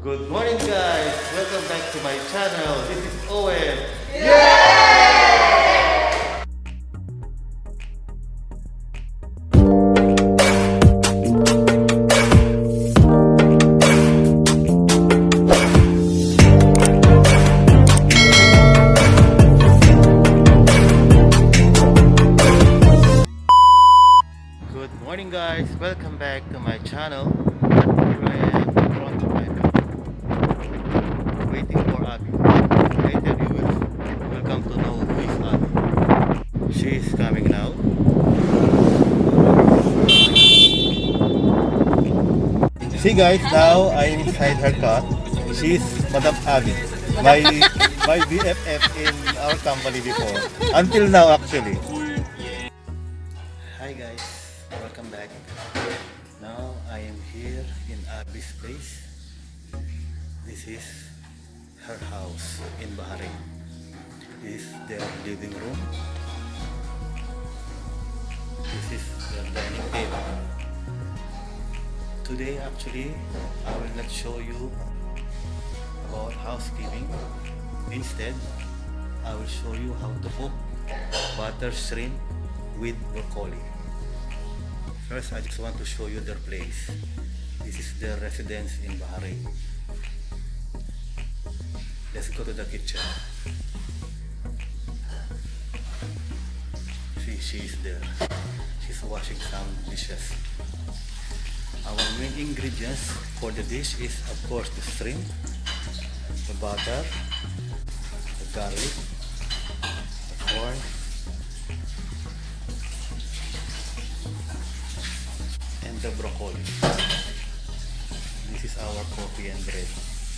Good morning guys! Welcome back to my channel. This is Owen. Good morning guys! Welcome back to my channel. Here I am in front of my building, waiting for Abby. Later you will come to know who is Abby. She is coming now. See guys, now I'm inside her car. She's Madam Abby, my BFF in our company before. Until now actually. Hi guys, welcome back. Now I am here in Abby's place. This is her house in Bahrain. This is their living room. This is their dining table. Today actually I will not show you about housekeeping. Instead, I will show you how to cook butter shrimp with broccoli. First, I just want to show you their place. This is their residence in Bahrain. Let's go to the kitchen. See, she is there. She's washing some dishes. Our main ingredients for the dish is of course the shrimp, the butter, the garlic, the corn, and the broccoli. This is our coffee and bread,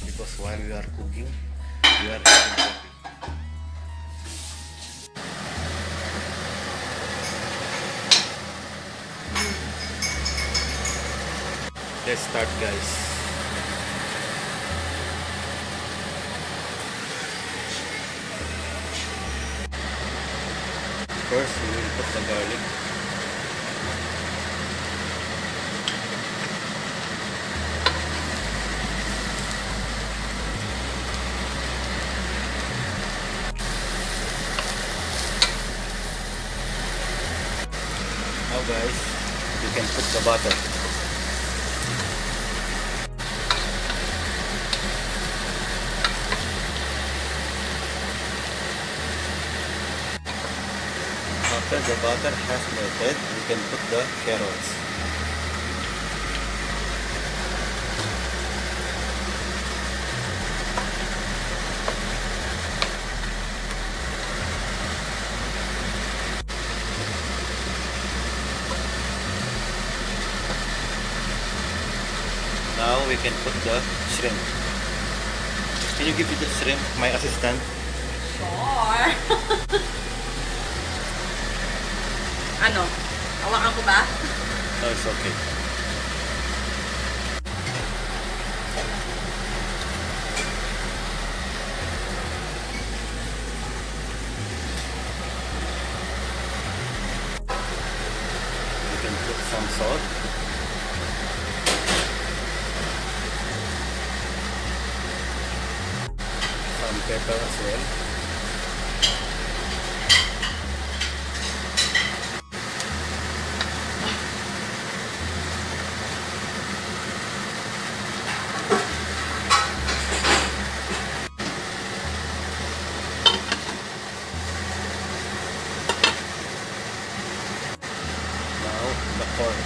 because while we are cooking, we are having coffee. Let's start guys. First we will put the garlic. Now guys, you can put the butter. After the butter has melted, we can put the carrots. Now we can put the shrimp. Can you give me the shrimp, my assistant? Sure. Ano? Hawakan ko ba? No, it's okay. You can put some salt. Some pepper as well. The corn.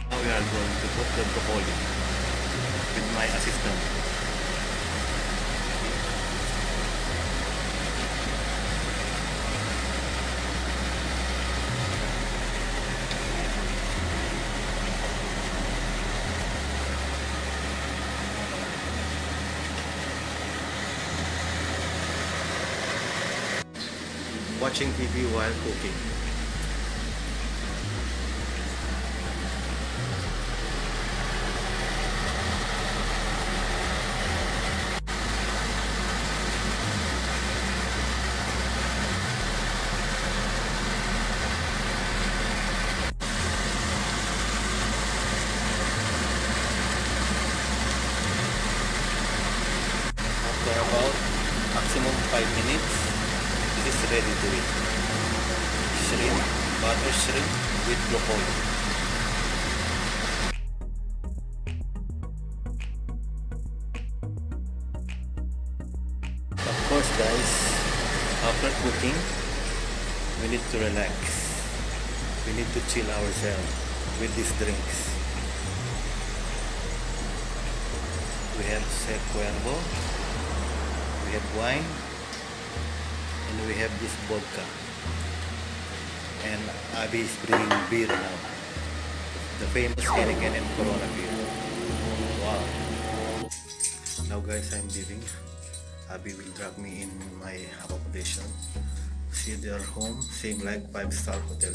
Now we are going to put the broccoli with my assistant. Watching TV while cooking. ready to eat. Shrimp, butter shrimp with broccoli. Of course guys, after cooking, we need to relax. We need to chill ourselves with these drinks. We have Sec Cuervo, we have wine, and we have this vodka. And Abby is bringing beer now. The famous Heineken and Corona beer. Wow. Now guys, I'm leaving. Abby will drop me in my accommodation. See their home, same like 5-star hotel.